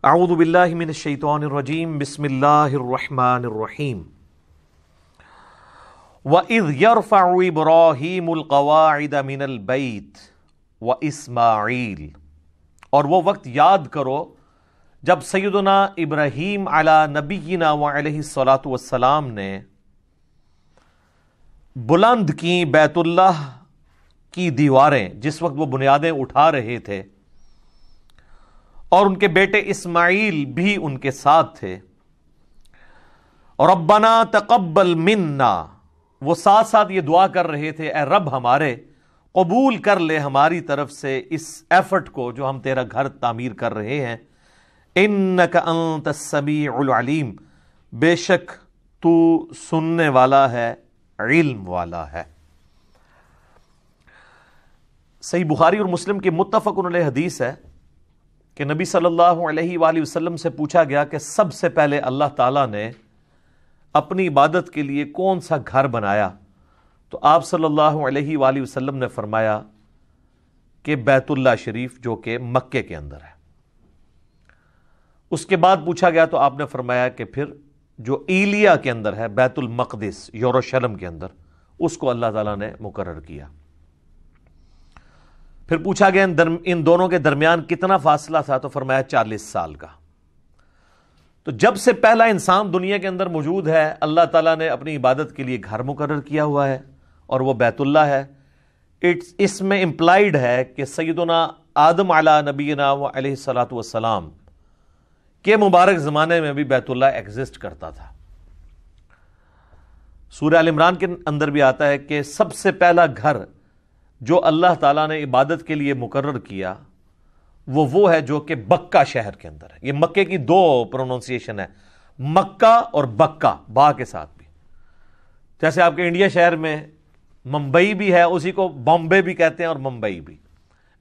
اعوذ باللہ من الشیطان الرجیم بسم اللہ الرحمن الرحیم وَإِذْ يَرْفَعُ إِبْرَاهِيمُ الْقَوَاعِدَ مِنَ الْبَيْتِ وَإِسْمَاعِيلُ، اور وہ وقت یاد کرو جب سیدنا ابراہیم علی نبینا وعلیہ الصلاۃ والسلام نے بلند کی بیت اللہ کی دیواریں، جس وقت وہ بنیادیں اٹھا رہے تھے، اور ان کے بیٹے اسماعیل بھی ان کے ساتھ تھے. اور ربنا تقبل منا، وہ ساتھ ساتھ یہ دعا کر رہے تھے، اے رب ہمارے قبول کر لے ہماری طرف سے اس ایفرٹ کو جو ہم تیرا گھر تعمیر کر رہے ہیں. انک انت السمیع العلیم، بے شک تو سننے والا ہے، علم والا ہے. صحیح بخاری اور مسلم کی متفق علیہ حدیث ہے کہ نبی صلی اللہ علیہ وآلہ وسلم سے پوچھا گیا کہ سب سے پہلے اللہ تعالیٰ نے اپنی عبادت کے لیے کون سا گھر بنایا؟ تو آپ صلی اللہ علیہ وآلہ وسلم نے فرمایا کہ بیت اللہ شریف، جو کہ مکے کے اندر ہے. اس کے بعد پوچھا گیا تو آپ نے فرمایا کہ پھر جو ایلیا کے اندر ہے، بیت المقدس یروشلم کے اندر، اس کو اللہ تعالیٰ نے مقرر کیا. پھر پوچھا گیا ان دونوں کے درمیان کتنا فاصلہ تھا؟ تو فرمایا 40 سال کا. تو جب سے پہلا انسان دنیا کے اندر موجود ہے، اللہ تعالیٰ نے اپنی عبادت کے لیے گھر مقرر کیا ہوا ہے، اور وہ بیت اللہ ہے. اس میں امپلائیڈ ہے کہ سیدنا آدم علی نبینا علیہ الصلاۃ والسلام کے مبارک زمانے میں بھی بیت اللہ ایگزسٹ کرتا تھا. سورہ ال عمران کے اندر بھی آتا ہے کہ سب سے پہلا گھر جو اللہ تعالیٰ نے عبادت کے لیے مقرر کیا وہ ہے جو کہ بکہ شہر کے اندر ہے. یہ مکے کی دو پروننسیشن ہے، مکہ اور بکہ، با کے ساتھ بھی. جیسے آپ کے انڈیا شہر میں ممبئی بھی ہے، اسی کو بامبے بھی کہتے ہیں اور ممبئی بھی،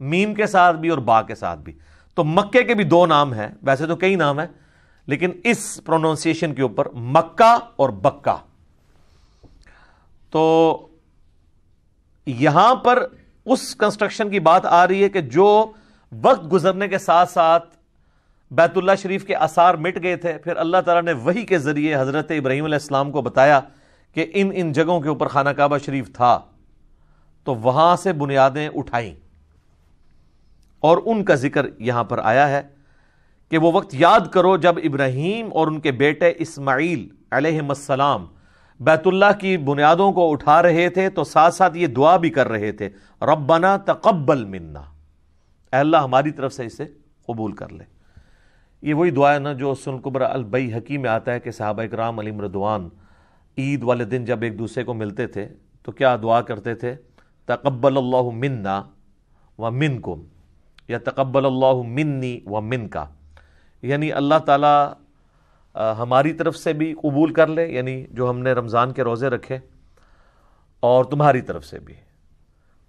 میم کے ساتھ بھی اور با کے ساتھ بھی. تو مکے کے بھی دو نام ہیں، ویسے تو کئی نام ہیں، لیکن اس پروننسیشن کے اوپر مکہ اور بکہ. تو یہاں پر اس کنسٹرکشن کی بات آ رہی ہے کہ جو وقت گزرنے کے ساتھ ساتھ بیت اللہ شریف کے آثار مٹ گئے تھے، پھر اللہ تعالیٰ نے وحی کے ذریعے حضرت ابراہیم علیہ السلام کو بتایا کہ ان جگہوں کے اوپر خانہ کعبہ شریف تھا، تو وہاں سے بنیادیں اٹھائیں. اور ان کا ذکر یہاں پر آیا ہے کہ وہ وقت یاد کرو جب ابراہیم اور ان کے بیٹے اسماعیل علیہ السلام بیت اللہ کی بنیادوں کو اٹھا رہے تھے، تو ساتھ ساتھ یہ دعا بھی کر رہے تھے، ربنا تقبل منا، اے اللہ ہماری طرف سے اسے قبول کر لے. یہ وہی دعا ہے نا جو سنن الکبریٰ البیہقی میں آتا ہے کہ صحابہ کرام علیہم رضوان عید والے دن جب ایک دوسرے کو ملتے تھے تو کیا دعا کرتے تھے؟ تقبل اللہ منا ومنکم، یا تقبل اللہ منی ومنکا، یعنی اللہ تعالیٰ ہماری طرف سے بھی قبول کر لے، یعنی جو ہم نے رمضان کے روزے رکھے، اور تمہاری طرف سے بھی.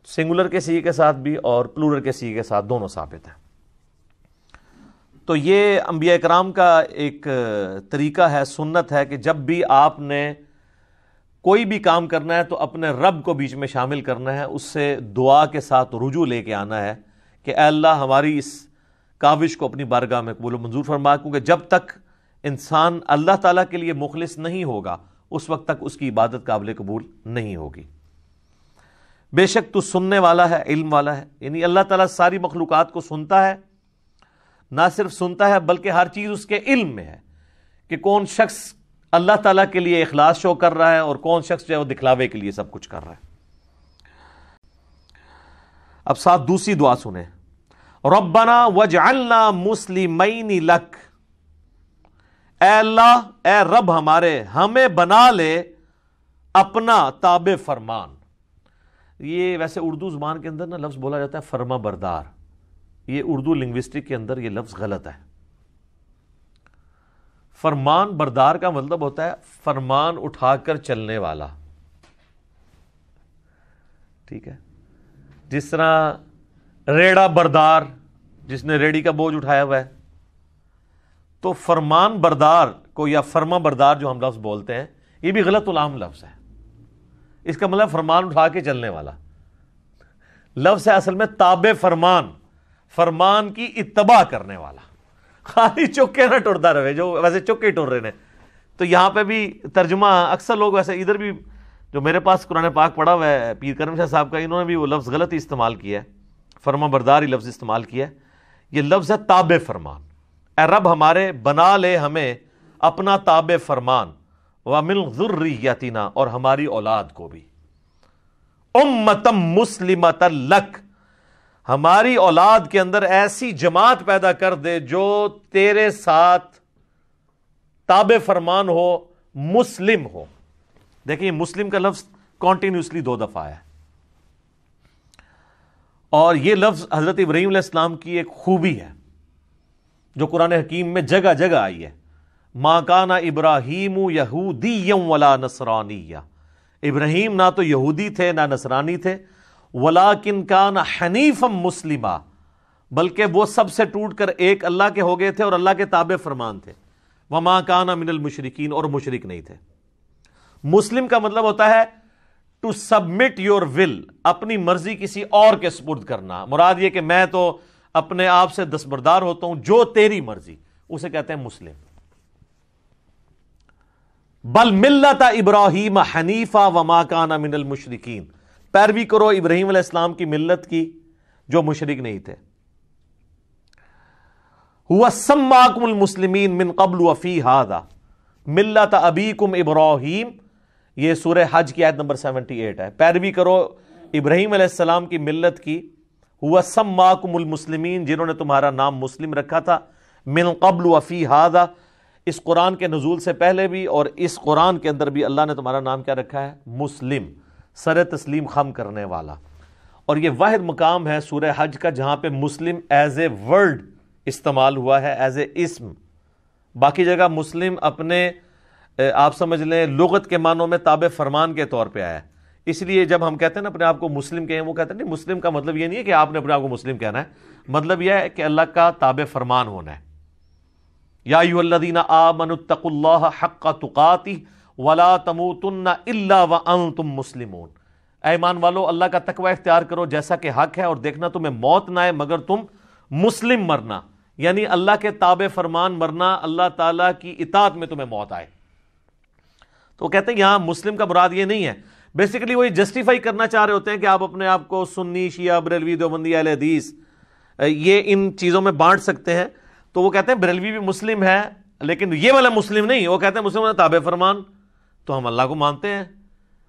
سنگولر کے صیغے کے ساتھ بھی اور پلورل کے صیغے کے ساتھ دونوں ثابت ہیں. تو یہ انبیاء کرام کا ایک طریقہ ہے، سنت ہے کہ جب بھی آپ نے کوئی بھی کام کرنا ہے تو اپنے رب کو بیچ میں شامل کرنا ہے، اس سے دعا کے ساتھ رجوع لے کے آنا ہے کہ اے اللہ ہماری اس کاوش کو اپنی بارگاہ میں قبول و منظور فرما، کیونکہ جب تک انسان اللہ تعالیٰ کے لیے مخلص نہیں ہوگا اس وقت تک اس کی عبادت قابل قبول نہیں ہوگی. بے شک تو سننے والا ہے، علم والا ہے. یعنی اللہ تعالیٰ ساری مخلوقات کو سنتا ہے، نہ صرف سنتا ہے بلکہ ہر چیز اس کے علم میں ہے کہ کون شخص اللہ تعالیٰ کے لیے اخلاص شو کر رہا ہے اور کون شخص جو ہے وہ دکھلاوے کے لیے سب کچھ کر رہا ہے. اب ساتھ دوسری دعا سنیں، ربنا وجعلنا مسلمین لک، اے اللہ، اے رب ہمارے، ہمیں بنا لے اپنا تابع فرمان. یہ ویسے اردو زبان کے اندر نا لفظ بولا جاتا ہے فرما بردار، یہ اردو لنگوسٹک کے اندر یہ لفظ غلط ہے. فرمان بردار کا مطلب ہوتا ہے فرمان اٹھا کر چلنے والا. ٹھیک ہے، جس طرح ریڑا بردار، جس نے ریڑی کا بوجھ اٹھایا ہوا ہے. تو فرمان بردار کو یا فرما بردار جو ہم لفظ بولتے ہیں، یہ بھی غلط العام لفظ ہے. اس کا مطلب فرمان اٹھا کے چلنے والا. لفظ ہے اصل میں تابع فرمان، فرمان کی اتباع کرنے والا. خالی چکے نہ ٹرتا رہے جو ویسے چکے ٹر رہے ہیں. تو یہاں پہ بھی ترجمہ اکثر لوگ ویسے ادھر بھی جو میرے پاس قرآن پاک پڑھا ہوا ہے پیر کرم شاہ صاحب کا, انہوں نے بھی وہ لفظ غلط ہی استعمال کیا ہے, فرما برداری لفظ استعمال کیا ہے. یہ لفظ ہے تابع فرمان. اے رب ہمارے بنا لے ہمیں اپنا تابع فرمان, وَمِن ذُرِّيَّتِنَا اور ہماری اولاد کو بھی, اُمَّةً مُسْلِمَةً لَكَ ہماری اولاد کے اندر ایسی جماعت پیدا کر دے جو تیرے ساتھ تابع فرمان ہو, مسلم ہو. دیکھیں یہ مسلم کا لفظ کانٹینیوسلی 2 دفعہ ہے, اور یہ لفظ حضرت ابراہیم علیہ السلام کی ایک خوبی ہے جو قرآن حکیم میں جگہ جگہ آئی ہے. ما کان ابراہیم یہودیا ولا نصرانیا, ابراہیم نہ تو یہودی تھے نہ نصرانی تھے, ولیکن کان حنیفا مسلما بلکہ وہ سب سے ٹوٹ کر ایک اللہ کے ہو گئے تھے اور اللہ کے تابع فرمان تھے. وما کان من المشرکین اور مشرک نہیں تھے. مسلم کا مطلب ہوتا ہے ٹو سبمٹ یور ول, اپنی مرضی کسی اور کے سپرد کرنا. مراد یہ کہ میں تو اپنے آپ سے دستبردار ہوتا ہوں, جو تیری مرضی, اسے کہتے ہیں مسلم. بل ملت ابراہیم حنیفا وما کان من المشرکین, پیروی کرو ابراہیم علیہ السلام کی ملت کی جو مشرک نہیں تھے. هو سماکم المسلمین من قبل وفی ھذا ملت ابیکم ابراہیم, یہ سورہ حج کی آیت نمبر 78 ہے. پیروی کرو ابراہیم علیہ السلام کی ملت کی. هو سماکم المسلمین, جنہوں نے تمہارا نام مسلم رکھا تھا, من قبل وفی ھذا, اس قرآن کے نزول سے پہلے بھی اور اس قرآن کے اندر بھی اللہ نے تمہارا نام کیا رکھا ہے؟ مسلم, سر تسلیم خم کرنے والا. اور یہ واحد مقام ہے سورہ حج کا جہاں پہ مسلم ایز اے ورڈ استعمال ہوا ہے, ایز اے اسم. باقی جگہ مسلم اپنے آپ سمجھ لیں لغت کے معنوں میں تابع فرمان کے طور پہ آیا ہے. اس لیے جب ہم کہتے ہیں نا اپنے آپ کو مسلم کہیں, وہ کہتے ہیں نہیں, مسلم کا مطلب یہ نہیں ہے کہ آپ نے اپنے آپ کو مسلم کہنا ہے, مطلب یہ ہے کہ اللہ کا تابع فرمان ہونا ہے. یا ایھا الذین آمنوا اتقوا اللہ حق تقاتہ ولا تموتن الا وانتم مسلمون, اے ایمان والو اللہ کا تقوی اختیار کرو جیسا کہ حق ہے, اور دیکھنا تمہیں موت نہ آئے مگر تم مسلم مرنا, یعنی اللہ کے تابع فرمان مرنا, اللہ تعالیٰ کی اطاعت میں تمہیں موت آئے. تو وہ کہتے ہیں یہاں مسلم کا مراد یہ نہیں ہے. بیسیکلی وہ جسٹیفائی کرنا چاہ رہے ہوتے ہیں کہ آپ اپنے آپ کو سنی, شیعہ, بریلوی, دیوبندی, اہل حدیث یہ ان چیزوں میں بانٹ سکتے ہیں. تو وہ کہتے ہیں بریلوی بھی مسلم ہے لیکن یہ والا مسلم نہیں, وہ کہتے ہیں مسلم تابع فرمان. تو ہم اللہ کو مانتے ہیں,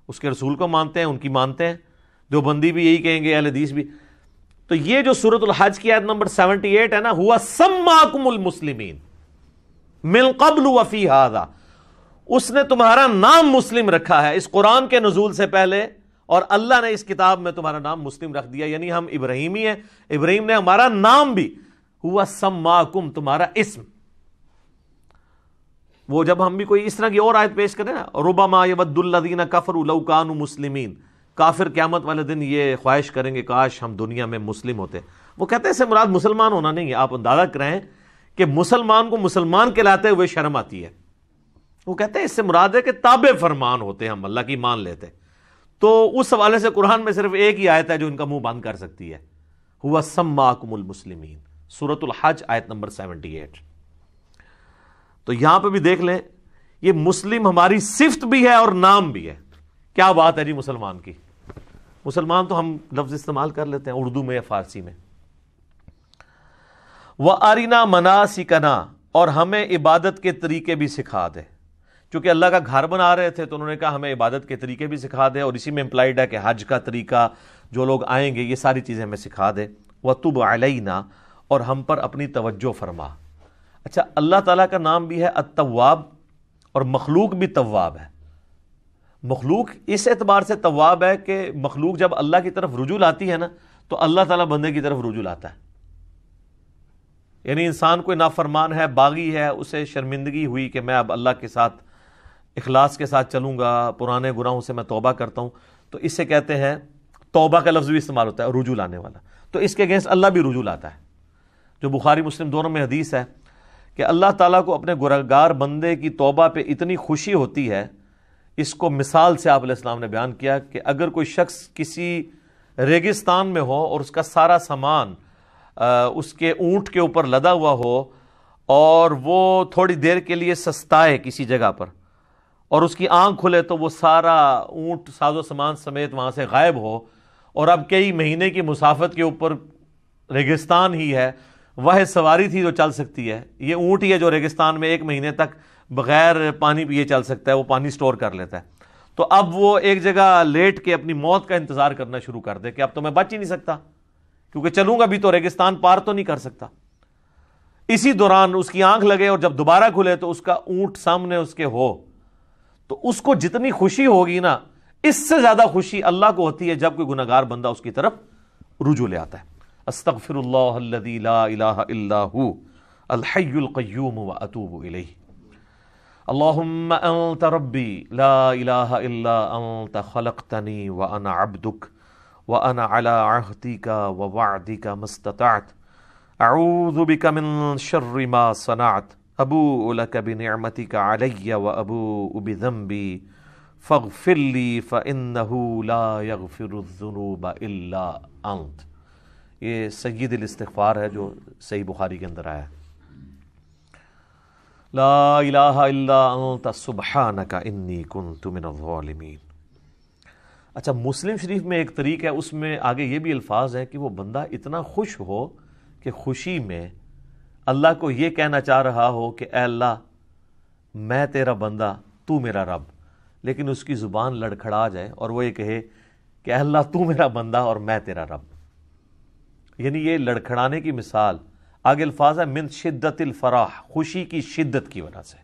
اس کے رسول کو مانتے ہیں, ان کی مانتے ہیں. دیوبندی بھی یہی کہیں گے, اہل حدیث بھی. تو یہ جو سورۃ الحج کی آیت نمبر 78 ہے نا, ہوا سماکم المسلمین من قبل وفی ھذا, اس نے تمہارا نام مسلم رکھا ہے اس قرآن کے نزول سے پہلے, اور اللہ نے اس کتاب میں تمہارا نام مسلم رکھ دیا, یعنی ہم ابراہیمی ہیں, ابراہیم نے ہمارا نام بھی, ہوا سماکم تمہارا اسم. وہ جب ہم بھی کوئی اس طرح کی اور آیت پیش کریں نا, ربما یود الذین کفروا لو کانوا مسلمین, کافر قیامت والے دن یہ خواہش کریں گے کاش ہم دنیا میں مسلم ہوتے. وہ کہتے ہیں اس سے مراد مسلمان ہونا نہیں ہے. آپ اندازہ کریں کہ مسلمان کو مسلمان کہلاتے ہوئے شرم آتی ہے. وہ کہتے ہیں اس سے مراد ہے کہ تابع فرمان ہوتے ہم, اللہ کی مان لیتے. تو اس حوالے سے قرآن میں صرف ایک ہی آیت ہے جو ان کا منہ بند کر سکتی ہے, ہوا سماکم المسلمین, سورۃ الحج آیت نمبر 78. تو یہاں پہ بھی دیکھ لیں یہ مسلم ہماری صفت بھی ہے اور نام بھی ہے. کیا بات ہے جی مسلمان کی. مسلمان تو ہم لفظ استعمال کر لیتے ہیں اردو میں یا فارسی میں. وَأَرِنَا مَنَاسِكَنَا, اور ہمیں عبادت کے طریقے بھی سکھا دے. چونکہ اللہ کا گھر بنا رہے تھے تو انہوں نے کہا ہمیں عبادت کے طریقے بھی سکھا دے, اور اسی میں امپلائڈ ہے کہ حج کا طریقہ, جو لوگ آئیں گے یہ ساری چیزیں ہمیں سکھا دے. وَتُبْ عَلَيْنَا, اور ہم پر اپنی توجہ فرما. اچھا, اللہ تعالیٰ کا نام بھی ہے التواب, اور مخلوق بھی تواب ہے. مخلوق اس اعتبار سے تواب ہے کہ مخلوق جب اللہ کی طرف رجوع لاتی ہے نا تو اللہ تعالیٰ بندے کی طرف رجوع لاتا ہے. یعنی انسان کوئی نافرمان ہے, باغی ہے, اسے شرمندگی ہوئی کہ میں اب اللہ کے ساتھ اخلاص کے ساتھ چلوں گا, پرانے گناہوں سے میں توبہ کرتا ہوں, تو اس سے کہتے ہیں توبہ کا لفظ بھی استعمال ہوتا ہے, رجوع لانے والا. تو اس کے اگینسٹ اللہ بھی رجوع لاتا ہے. جو بخاری مسلم دونوں میں حدیث ہے کہ اللہ تعالیٰ کو اپنے گنہگار بندے کی توبہ پہ اتنی خوشی ہوتی ہے. اس کو مثال سے آپ علیہ السلام نے بیان کیا کہ اگر کوئی شخص کسی ریگستان میں ہو اور اس کا سارا سامان اس کے اونٹ کے اوپر لدا ہوا ہو, اور وہ تھوڑی دیر کے لیے سستائے کسی جگہ پر اور اس کی آنکھ کھلے تو وہ سارا اونٹ ساز و سامان سمیت وہاں سے غائب ہو، اور اب کئی مہینے کی مسافت کے اوپر ریگستان ہی ہے، وہ سواری تھی جو چل سکتی ہے، یہ اونٹ ہی ہے جو ریگستان میں 1 مہینے تک بغیر پانی پیے چل سکتا ہے، وہ پانی سٹور کر لیتا ہے، تو اب وہ ایک جگہ لیٹ کے اپنی موت کا انتظار کرنا شروع کر دے کہ اب تو میں بچ ہی نہیں سکتا، کیونکہ چلوں گا بھی تو ریگستان پار تو نہیں کر سکتا۔ اسی دوران اس کی آنکھ لگے اور جب دوبارہ کھلے تو اس کا اونٹ سامنے اس کے ہو، تو اس کو جتنی خوشی ہوگی نا، اس سے زیادہ خوشی اللہ کو ہوتی ہے جب کوئی گناہگار بندہ اس کی طرف رجوع لے آتا ہے۔ استغفر اللہ الذی لا الہ الا ہو الحی القیوم واتوب الیہ۔ اللہم انت ربی لا الہ الا انت خلقتنی وانا عبدک وانا علی عہدک ووعدک ما استطعت اعوذ بک من شر ما صنعت ابوء لک بنعمتک علی وابوء بذنبی فاغفر لی فانہ لا یغفر الذنوب الا انت۔ یہ سید الاستغفار ہے جو صحیح بخاری کے اندر آیا ہے۔ لا الہ الا انت سبحانک انی کنت من الظالمین۔ اچھا، مسلم شریف میں ایک طریق ہے، اس میں آگے یہ بھی الفاظ ہیں کہ وہ بندہ اتنا خوش ہو کہ خوشی میں اللہ کو یہ کہنا چاہ رہا ہو کہ اے اللہ میں تیرا بندہ، تو میرا رب، لیکن اس کی زبان لڑکھڑا جائے اور وہ یہ کہے کہ اے اللہ تو میرا بندہ اور میں تیرا رب۔ یعنی یہ لڑکھڑانے کی مثال، آگے الفاظ ہے من شدت الفرح، خوشی کی شدت کی وجہ سے۔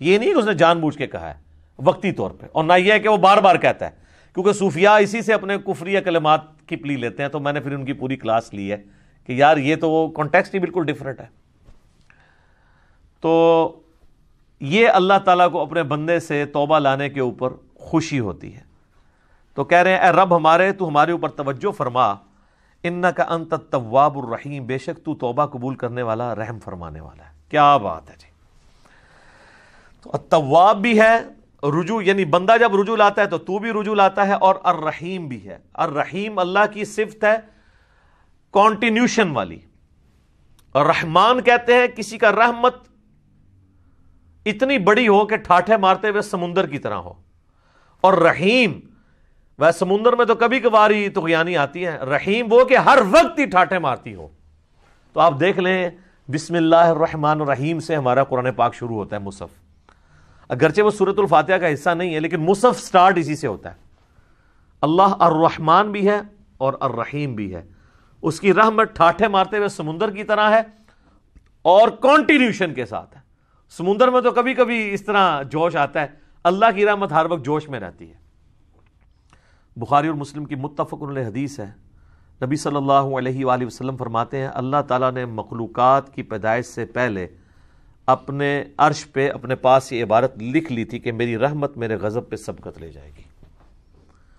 یہ نہیں کہ اس نے جان بوجھ کے کہا ہے وقتی طور پہ، اور نہ یہ ہے کہ وہ بار بار کہتا ہے، کیونکہ صوفیاء اسی سے اپنے کفریہ کلمات کی پلی لیتے ہیں، تو میں نے پھر ان کی پوری کلاس لی ہے کہ یار یہ تو وہ کانٹیکسٹ ہی بالکل ڈیفرنٹ ہے۔ تو یہ اللہ تعالیٰ کو اپنے بندے سے توبہ لانے کے اوپر خوشی ہوتی ہے، تو کہہ رہے ہیں اے رب ہمارے، تو ہمارے اوپر توجہ فرما، انک انت التواب الرحیم، بے شک تو توبہ قبول کرنے والا، رحم فرمانے والا ہے۔ کیا بات ہے جی! تو التواب بھی ہے، رجوع یعنی بندہ جب رجوع لاتا ہے تو بھی رجوع لاتا ہے، اور الرحیم بھی ہے۔ الرحیم اللہ کی صفت ہے کانٹینیوشن والی، اور رحمان کہتے ہیں کسی کا رحمت اتنی بڑی ہو کہ ٹھاٹھے مارتے ہوئے سمندر کی طرح ہو، اور رحیم وہ سمندر میں تو کبھی کبھاری طغیانی آتی ہے، رحیم وہ کہ ہر وقت ہی ٹھاٹھے مارتی ہو۔ تو آپ دیکھ لیں بسم اللہ الرحمن الرحیم سے ہمارا قرآن پاک شروع ہوتا ہے، مصحف، اگرچہ وہ سورۃ الفاتحہ کا حصہ نہیں ہے لیکن مصحف سٹارٹ اسی سے ہوتا ہے۔ اللہ الرحمن بھی ہے اور الرحیم بھی ہے، اس کی رحمت ٹھاٹھے مارتے ہوئے سمندر کی طرح ہے اور کانٹینیوشن کے ساتھ ہے۔ سمندر میں تو کبھی کبھی اس طرح جوش آتا ہے، اللہ کی رحمت ہر وقت جوش میں رہتی ہے۔ بخاری اور مسلم کی متفق علیہ حدیث ہے، نبی صلی اللہ علیہ وآلہ وسلم فرماتے ہیں اللہ تعالیٰ نے مخلوقات کی پیدائش سے پہلے اپنے عرش پہ اپنے پاس یہ عبارت لکھ لی تھی کہ میری رحمت میرے غضب پہ سبقت لے جائے گی،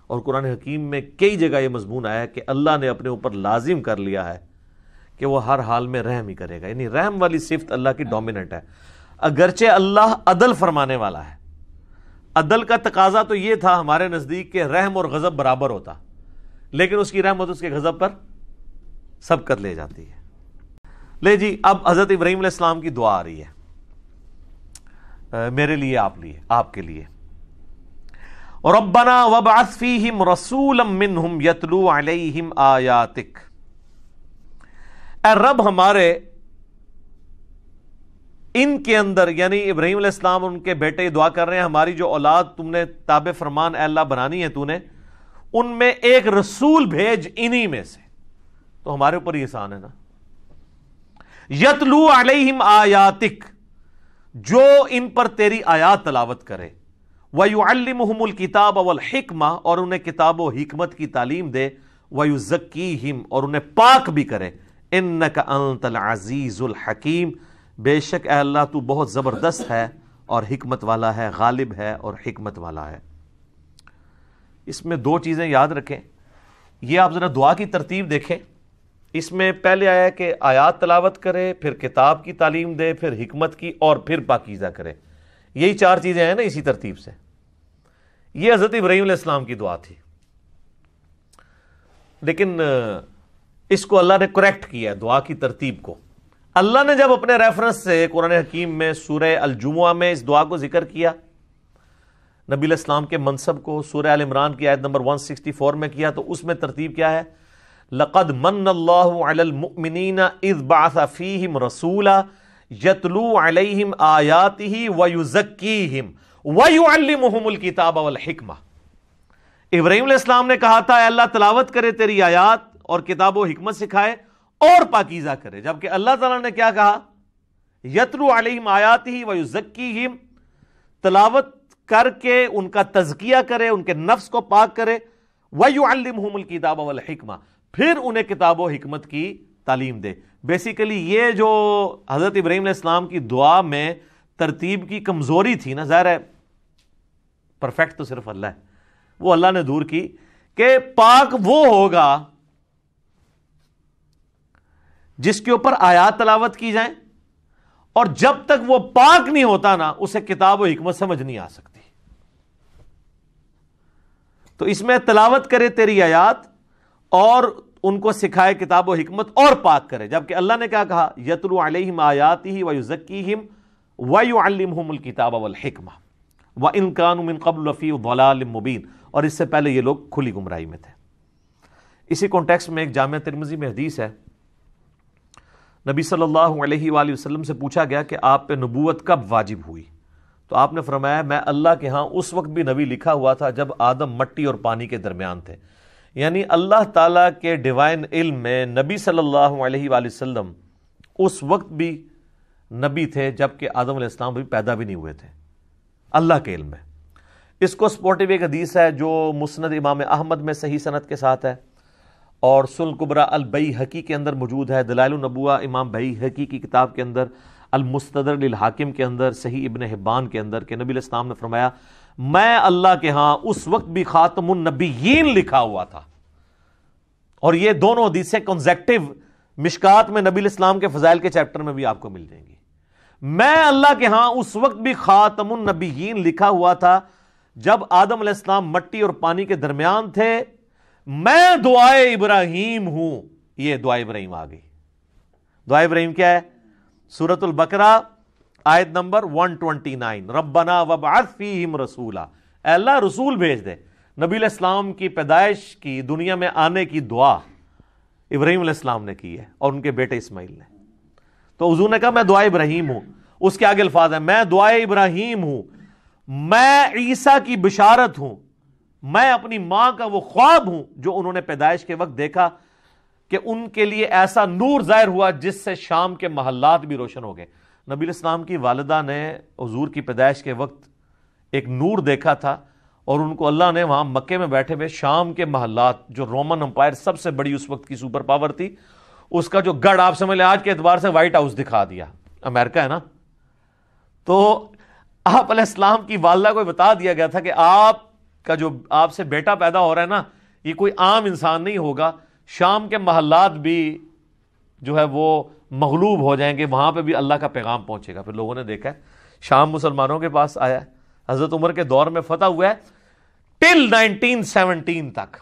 اور قرآن حکیم میں کئی جگہ یہ مضمون آیا ہے کہ اللہ نے اپنے اوپر لازم کر لیا ہے کہ وہ ہر حال میں رحم ہی کرے گا، یعنی رحم والی صفت اللہ کی ڈومیننٹ ہے۔ اگرچہ اللہ عدل فرمانے والا ہے، عدل کا تقاضا تو یہ تھا ہمارے نزدیک کہ رحم اور غضب برابر ہوتا، لیکن اس کی رحمت اس کے غضب پر سبقت لے جاتی ہے۔ لے جی، اب حضرت ابراہیم علیہ السلام کی دعا آ رہی ہے، میرے لیے، آپ کے لیے۔ ربنا وابعث فیہم رسولا منہم یتلو علیہم آیاتک، اے رب ہمارے ان کے اندر، یعنی ابراہیم علیہ السلام ان کے بیٹے دعا کر رہے ہیں ہماری جو اولاد تم نے تابع فرمان اے اللہ بنانی ہے تو نے، ان میں ایک رسول بھیج انہی میں سے، تو ہمارے اوپر یہ احسان ہے نا۔ یتلو علیہم آیاتک، جو ان پر تیری آیات تلاوت کرے، وَيُعَلِّمُهُمُ الْكِتَابَ وَالْحِكْمَةَ، اور انہیں کتاب و حکمت کی تعلیم دے، وَيُزَكِّيهِمْ، اور انہیں پاک بھی کرے، إِنَّكَ أَنْتَ الْعَزِيزُ الْحَكِيمُ، بے شک اے اللہ تو بہت زبردست ہے اور حکمت والا ہے، غالب ہے اور حکمت والا ہے۔ اس میں 2 چیزیں یاد رکھیں، یہ آپ ذرا دعا کی ترتیب دیکھیں، اس میں پہلے آیا کہ آیات تلاوت کرے، پھر کتاب کی تعلیم دے، پھر حکمت کی، اور پھر پاکیزہ کرے، یہی 4 چیزیں ہیں نا اسی ترتیب سے۔ یہ حضرت ابراہیم علیہ السلام کی دعا تھی، لیکن اس کو اللہ نے کریکٹ کیا ہے دعا کی ترتیب کو۔ اللہ نے جب اپنے ریفرنس سے قرآن حکیم میں سورہ الجمعہ میں اس دعا کو ذکر کیا، نبی علیہ السلام کے منصب کو سورہ آل عمران کی آیت نمبر 164 میں کیا، تو اس میں ترتیب کیا ہے؟ لقد من اللہ علی المؤمنین اذ بعث فیہم رسولا یتلو علیہم آیاتہ ویزکیہم ویعلمہم الکتاب والحکمہ۔ ابراہیم علیہ السلام نے کہا تھا اے اللہ تلاوت کرے تیری آیات اور کتاب و حکمت سکھائے اور پاکیزہ کرے، جبکہ اللہ تعالیٰ نے کیا کہا؟ یتلو علیہم آیاتہ ویزکیہم، تلاوت کر کے ان کا تزکیہ کرے، ان کے نفس کو پاک کرے، وَيُعَلِّمْهُمُ الْكِتَابَ وَالْحِکْمَةَ، پھر انہیں کتاب و حکمت کی تعلیم دے۔ بیسیکلی یہ جو حضرت ابراہیم علیہ السلام کی دعا میں ترتیب کی کمزوری تھی نا، ظاہر ہے پرفیکٹ تو صرف اللہ ہے، وہ اللہ نے دور کی کہ پاک وہ ہوگا جس کے اوپر آیات تلاوت کی جائیں، اور جب تک وہ پاک نہیں ہوتا نا اسے کتاب و حکمت سمجھ نہیں آ سکتی۔ تو اس میں تلاوت کرے تیری آیات اور ان کو سکھائے کتاب و حکمت اور پاک کرے، جبکہ اللہ نے کیا کہا؟ یتلو علیہم آیاتہ ویزکیہم ویعلمہم الکتاب والحکمہ وان کانوا من قبل لفی ضلال مبین، اور اس سے پہلے یہ لوگ کھلی گمراہی میں تھے۔ اسی کانٹیکسٹ میں ایک جامعہ ترمذی میں حدیث ہے، نبی صلی اللہ علیہ وآلہ وسلم سے پوچھا گیا کہ آپ پہ نبوت کب واجب ہوئی؟ تو آپ نے فرمایا میں اللہ کے ہاں اس وقت بھی نبی لکھا ہوا تھا جب آدم مٹی اور پانی کے درمیان تھے، یعنی اللہ تعالیٰ کے ڈیوائن علم میں نبی صلی اللہ علیہ وآلہ وسلم اس وقت بھی نبی تھے جبکہ آدم علیہ السلام بھی پیدا بھی نہیں ہوئے تھے، اللہ کے علم میں۔ اس کو سپورٹیو ایک حدیث ہے جو مسند امام احمد میں صحیح سند کے ساتھ ہے، اور سنن کبریٰ البیہقی کے اندر موجود ہے، دلائل النبوہ امام بیہقی کی کتاب کے اندر، المستدرک للحاکم کے اندر، صحیح ابن حبان کے اندر، کہ نبی علیہ السلام نے فرمایا میں اللہ کے ہاں اس وقت بھی خاتم النبیین لکھا ہوا تھا۔ اور یہ دونوں حدیثیں کنزیکٹیو مشکات میں نبی علیہ السلام کے فضائل کے چیپٹر میں بھی آپ کو مل جائیں گی۔ میں اللہ کے ہاں اس وقت بھی خاتم النبیین لکھا ہوا تھا جب آدم علیہ السلام مٹی اور پانی کے درمیان تھے، میں دعائے ابراہیم ہوں۔ یہ دعائے ابراہیم آ گئی۔ دعائے ابراہیم کیا ہے؟ سورۃ البقرہ آیت نمبر 129، ربنا وابعث فیہم رسولا، اے اللہ رسول بھیج دے۔ نبی علیہ السلام کی پیدائش کی، دنیا میں آنے کی دعا ابراہیم علیہ السلام نے کی ہے اور ان کے بیٹے اسماعیل نے۔ تو حضور نے کہا میں دعائے ابراہیم ہوں، اس کے آگے الفاظ ہیں میں دعائے ابراہیم ہوں، میں عیسیٰ کی بشارت ہوں، میں اپنی ماں کا وہ خواب ہوں جو انہوں نے پیدائش کے وقت دیکھا کہ ان کے لیے ایسا نور ظاہر ہوا جس سے شام کے محلات بھی روشن ہو گئے۔ نبی علیہ السلام کی والدہ نے حضور کی پیدائش کے وقت ایک نور دیکھا تھا، اور ان کو اللہ نے وہاں مکے میں بیٹھے ہوئے شام کے محلات، جو رومن امپائر سب سے بڑی اس وقت کی سپر پاور تھی، اس کا جو گڑھ آپ سمجھ لیں آج کے اعتبار سے وائٹ ہاؤس دکھا دیا، امریکہ ہے نا۔ تو آپ علیہ السلام کی والدہ کو بتا دیا گیا تھا کہ آپ کا جو آپ سے بیٹا پیدا ہو رہا ہے نا، یہ کوئی عام انسان نہیں ہوگا، شام کے محلات بھی جو ہے وہ مغلوب ہو جائیں گے، وہاں پہ بھی اللہ کا پیغام پہنچے گا۔ پھر لوگوں نے دیکھا ہے شام مسلمانوں کے پاس آیا ہے، حضرت عمر کے دور میں فتح ہوا ہے ٹل 1917 تک۔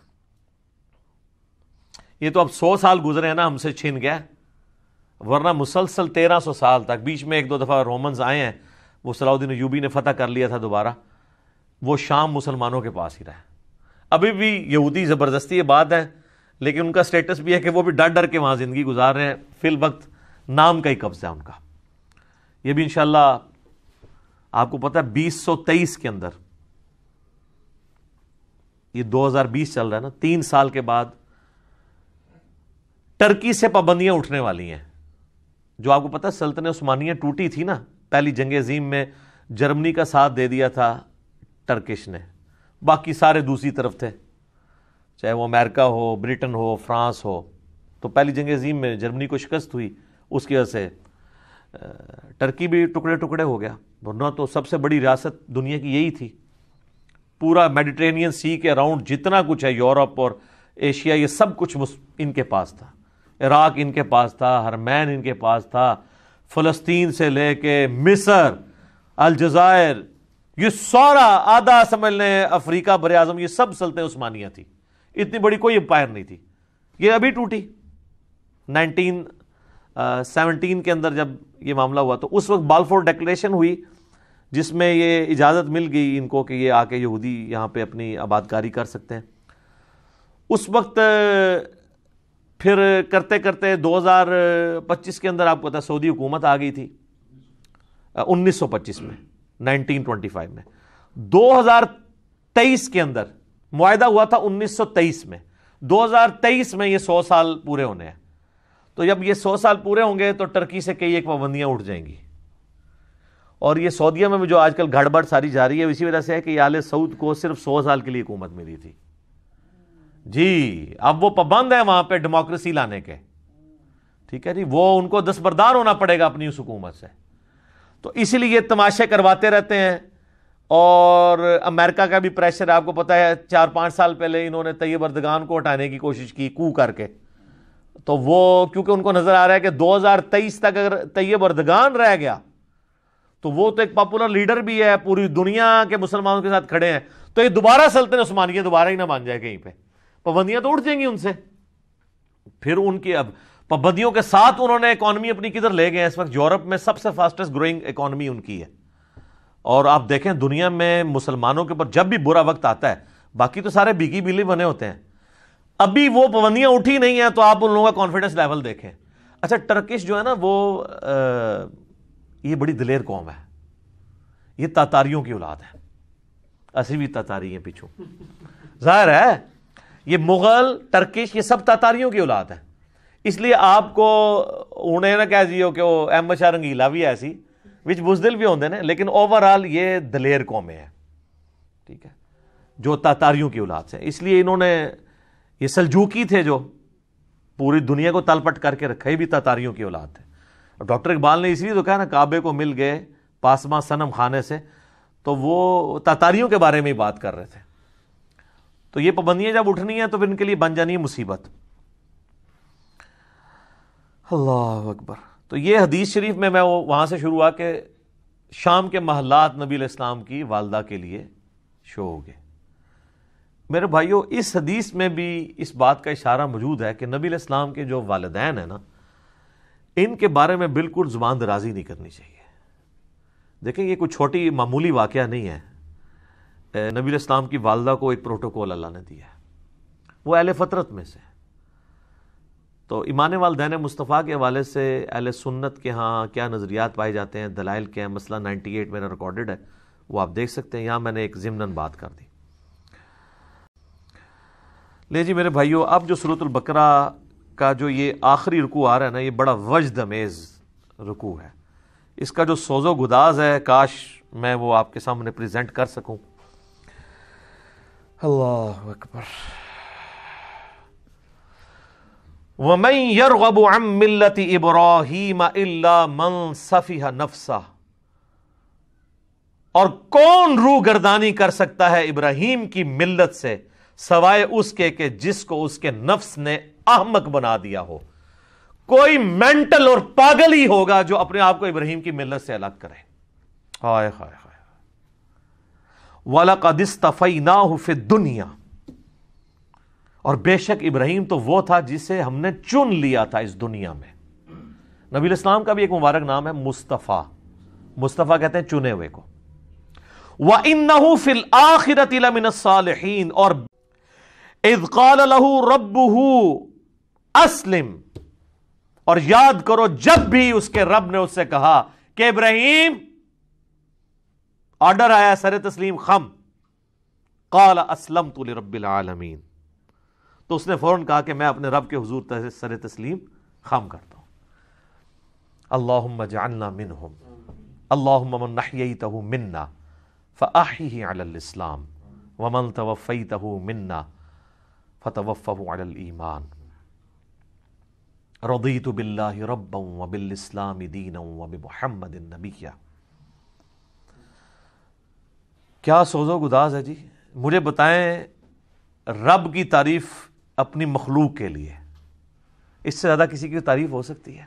یہ تو اب 100 سال گزرے ہیں نا، ہم سے چھن گیا، ورنہ مسلسل 1300 سال تک۔ بیچ میں ایک دو دفعہ رومنز آئے ہیں، وہ صلاح الدین ایوبی نے فتح کر لیا تھا دوبارہ، وہ شام مسلمانوں کے پاس ہی رہا ہے۔ ابھی بھی یہودی زبردستی یہ بات ہے، لیکن ان کا سٹیٹس بھی ہے کہ وہ بھی ڈر ڈر کے وہاں زندگی گزار رہے ہیں، فی الوقت نام کا ہی قبضہ ہے ان کا۔ یہ بھی انشاءاللہ آپ کو پتہ ہے 2023 کے اندر، یہ 2020 چل رہا ہے نا، 3 سال کے بعد ٹرکی سے پابندیاں اٹھنے والی ہیں۔ جو آپ کو پتہ ہے سلطنت عثمانیہ ٹوٹی تھی نا، پہلی جنگ عظیم میں جرمنی کا ساتھ دے دیا تھا ٹرکش نے، باقی سارے دوسری طرف تھے، چاہے وہ امریکہ ہو، برٹن ہو، فرانس ہو۔ تو پہلی جنگ عظیم میں جرمنی کو شکست ہوئی، اس کی وجہ سے ٹرکی بھی ٹکڑے ٹکڑے ہو گیا، ورنہ تو سب سے بڑی ریاست دنیا کی یہی تھی۔ پورا میڈیٹرینین سی کے اراؤنڈ جتنا کچھ ہے، یورپ اور ایشیا، یہ سب کچھ ان کے پاس تھا۔ عراق ان کے پاس تھا، حرمین ان کے پاس تھا، فلسطین سے لے کے مصر، الجزائر، یہ سارا آدھا سمجھ لیں افریقہ بر اعظم، یہ سب سلطنت عثمانیہ تھی۔ اتنی بڑی کوئی امپائر نہیں تھی، یہ ابھی ٹوٹی 17 کے اندر جب یہ معاملہ ہوا تو اس وقت بالفور ڈیکلیریشن ہوئی جس میں یہ اجازت مل گئی ان کو کہ یہ آ کے یہودی یہاں پہ اپنی آباد کاری کر سکتے ہیں. اس وقت پھر کرتے کرتے 2025 کے اندر آپ کو پتا سعودی حکومت آ گئی تھی 1925 میں 1925 میں. 2023 کے اندر معاہدہ ہوا تھا 1923 میں. 2023 میں یہ 100 سال پورے ہونے ہیں. تو جب یہ 100 سال پورے ہوں گے تو ٹرکی سے کئی ایک پابندیاں اٹھ جائیں گی. اور یہ سعودیہ میں بھی جو آج کل گڑبڑ ساری جاری ہے اسی وجہ سے ہے کہ آل سعود کو صرف 100 سال کے لیے حکومت ملی تھی. جی اب وہ پابند ہیں وہاں پہ ڈیموکریسی لانے کے. ٹھیک ہے جی, وہ ان کو دستبردار ہونا پڑے گا اپنی اس حکومت سے. تو اسی لیے یہ تماشے کرواتے رہتے ہیں. اور امریکہ کا بھی پریشر آپ کو پتا ہے 4-5 سال پہلے انہوں نے طیب اردگان کو ہٹانے کی کوشش کی کو کر کے. تو وہ کیونکہ ان کو نظر آ رہا ہے کہ 2023 تک اگر طیب اردگان رہ گیا تو وہ تو ایک پاپولر لیڈر بھی ہے, پوری دنیا کے مسلمانوں کے ساتھ کھڑے ہیں, تو یہ دوبارہ سلطنت عثمانیہ دوبارہ ہی نہ مان جائے کہیں پہ. پابندیاں تو اٹھ جائیں گی ان سے. پھر ان کی اب پابندیوں کے ساتھ انہوں نے اکانومی اپنی کدھر لے گئے ہیں. اس وقت یورپ میں سب سے فاسٹسٹ گروئنگ اکانومی ان کی ہے. اور آپ دیکھیں دنیا میں مسلمانوں کے اوپر جب بھی برا وقت آتا ہے, باقی تو سارے بھیگی بیلی بنے ہوتے ہیں, ابھی وہ پابندیاں اٹھی نہیں ہیں تو آپ ان لوگوں کا کانفیڈنس لیول دیکھیں. اچھا ٹرکش جو ہے نا وہ یہ بڑی دلیر قوم ہے. یہ تاتاریوں کی اولاد ہے. اسی بھی تاتاری ہیں پیچھوں, ظاہر ہے یہ مغل ٹرکش یہ سب تاتاریوں کی اولاد ہے. اس لیے آپ کو انہیں نہ کہہ دیو کہ وہ احمد شاہ رنگیلا بھی ایسی وچ بزدل بھی ہوندے نے, لیکن اوورال یہ دلیر قومیں ہیں. ٹھیک ہے, جو تاتاریوں کی اولاد سے. اس لیے انہوں نے یہ سلجوکی تھے جو پوری دنیا کو تلپٹ کر کے رکھا, ہی بھی تاتاریوں کی اولاد تھے. ڈاکٹر اقبال نے اس لیے تو کہا نا کعبے کو مل گئے پاسماں صنم خانے سے, تو وہ تاتاریوں کے بارے میں ہی بات کر رہے تھے. تو یہ پابندیاں جب اٹھنی ہیں تو پھر ان کے لیے بن جانی ہے مصیبت. اللہ اکبر. تو یہ حدیث شریف میں وہاں سے شروع ہوا کہ شام کے محلات نبی علیہ السلام کی والدہ کے لیے شو ہو گئے. میرے بھائیوں اس حدیث میں بھی اس بات کا اشارہ موجود ہے کہ نبی علیہ السلام کے جو والدین ہیں نا, ان کے بارے میں بالکل زبان درازی نہیں کرنی چاہیے. دیکھیں یہ کوئی چھوٹی معمولی واقعہ نہیں ہے. نبی علیہ السلام کی والدہ کو ایک پروٹوکول اللہ نے دیا ہے, وہ اہل فطرت میں سے. تو ایمان والدین مصطفیٰ کے حوالے سے اہل سنت کے ہاں کیا نظریات پائے جاتے ہیں, دلائل کیا ہیں, مسئلہ 98 میرا ریکارڈڈ ہے, وہ آپ دیکھ سکتے ہیں. یہاں میں نے ایک ضمناً بات کر دی. لے جی میرے بھائیو, اب جو سورۃ البقرہ کا جو یہ آخری رکوع آ رہا ہے نا, یہ بڑا وجد امیز رکوع ہے. اس کا جو سوز و گداز ہے کاش میں وہ آپ کے سامنے پریزنٹ کر سکوں. اللہ اکبر. وَمَن يَرْغَبُ عَن مِّلَّةِ إِبْرَاهِيمَ إِلَّا مَن سَفِهَ نَفْسَهُ, اور کون روح گردانی کر سکتا ہے ابراہیم کی ملت سے سوائے اس کے کہ جس کو اس کے نفس نے احمق بنا دیا ہو. کوئی مینٹل اور پاگل ہی ہوگا جو اپنے آپ کو ابراہیم کی ملت سے الگ کرے. ہائے ہائے ہائے. وَلَقَدِ اسْتَفَيْنَاهُ فِي الدُّنْيَا, اور بے شک ابراہیم تو وہ تھا جسے ہم نے چن لیا تھا اس دنیا میں. نبی علیہ السلام کا بھی ایک مبارک نام ہے مصطفیٰ. مصطفیٰ کہتے ہیں چنے ہوئے کو. وَإِنَّهُ فِي الْآخِرَةِ لَمِنَ الصَّالِحِينَ, اور اذ قال له ربه اسلم, اور یاد کرو جب بھی اس کے رب نے اس سے کہا کہ ابراہیم آرڈر آیا سر تسلیم خم. قال اسلمت لرب العالمین, تو اس نے فوراً کہا کہ میں اپنے رب کے حضور سر تسلیم خم کرتا ہوں. اللہم اجعلنا منہم, اللہم من احییتہ منا فاحیہ علی الاسلام ومن توفیتہ منا فتوفہ علی الایمان. رضیت باللہ ربا وبالاسلام دینا وبمحمد نبیا. کیا سوز و گداز ہے جی. مجھے بتائیں رب کی تعریف اپنی مخلوق کے لیے اس سے زیادہ کسی کی تعریف ہو سکتی ہے؟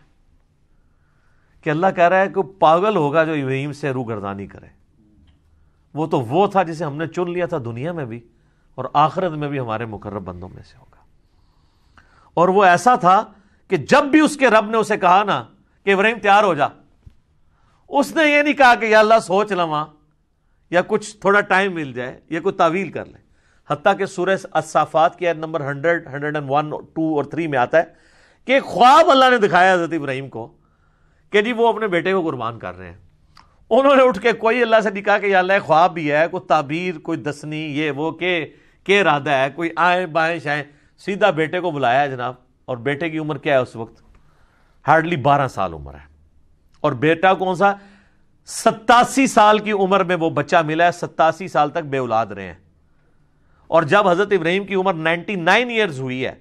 کہ اللہ کہہ رہا ہے کہ پاگل ہوگا جو ابراہیم سے روح گردانی کرے. وہ تو وہ تھا جسے ہم نے چن لیا تھا دنیا میں بھی اور آخرت میں بھی ہمارے مقرب بندوں میں سے ہوگا. اور وہ ایسا تھا کہ جب بھی اس کے رب نے اسے کہا نا کہ ابراہیم تیار ہو جا، اس نے یہ نہیں کہا کہ یا اللہ سوچ لواں یا کچھ تھوڑا ٹائم مل جائے یا کوئی تعویل کر لے. حتیٰ کہ سورہ الصافات کی آیت نمبر 100، 101، 2 اور 3 میں آتا ہے کہ ایک خواب اللہ نے دکھایا حضرت ابراہیم کو کہ جی وہ اپنے بیٹے کو قربان کر رہے ہیں. انہوں نے اٹھ کے کوئی اللہ سے نہیں کہا کہ یا اللہ خواب بھی ہے، کوئی تعبیر، کوئی دسنی، یہ وہ کہ ارادہ ہے، کوئی آئیں بائیں شائیں، سیدھا بیٹے کو بلایا ہے جناب. اور بیٹے کی عمر کیا ہے اس وقت؟ ہارڈلی 12 سال عمر ہے. اور بیٹا کون سا؟ 87 سال کی عمر میں وہ بچہ ملا ہے، 87 سال تک بے اولاد رہے ہیں. اور جب حضرت ابراہیم کی عمر 99 ایئرز ہوئی ہے،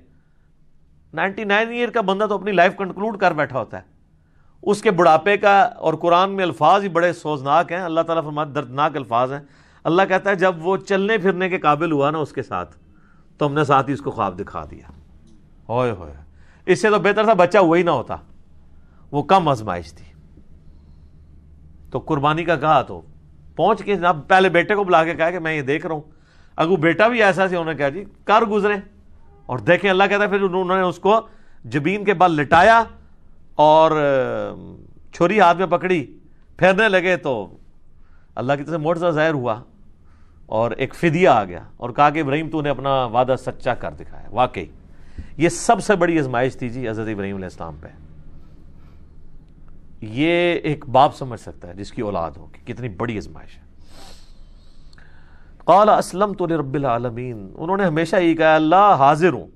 99 ایئر کا بندہ تو اپنی لائف کنکلوڈ کر بیٹھا ہوتا ہے، اس کے بڑھاپے کا. اور قرآن میں الفاظ ہی بڑے سوزناک ہیں، اللہ تعالیٰ فرماتا ہے دردناک الفاظ ہیں. اللہ کہتا ہے جب وہ چلنے پھرنے کے قابل ہوا نا اس کے ساتھ، تو ہم نے ساتھ ہی اس کو خواب دکھا دیا. ہوئے ہوئے، اس سے تو بہتر تھا بچہ ہوا ہی نہ ہوتا، وہ کم آزمائش تھی. تو قربانی کا کہا تو پہنچ کے جناب پہلے بیٹے کو بلا کے کہا کہ میں یہ دیکھ رہا ہوں. اگر بیٹا بھی ایسا سی، انہوں نے کہا جی کر گزرے. اور دیکھیں اللہ کہتا ہے پھر انہوں نے اس کو جبین کے بل لٹایا اور چھری ہاتھ میں پکڑی، پھیرنے لگے تو اللہ کی طرف سے معجزہ ظاہر ہوا اور ایک فدیہ آ گیا اور کہا کہ ابراہیم تو نے اپنا وعدہ سچا کر دکھایا. واقعی یہ سب سے بڑی آزمائش تھی جی حضرت ابراہیم علیہ السلام پہ. یہ ایک باپ سمجھ سکتا ہے جس کی اولاد ہو کہ کتنی بڑی آزمائش ہے. قال اسلمت لرب العالمین، انہوں نے ہمیشہ یہ کہا اللہ حاضر ہوں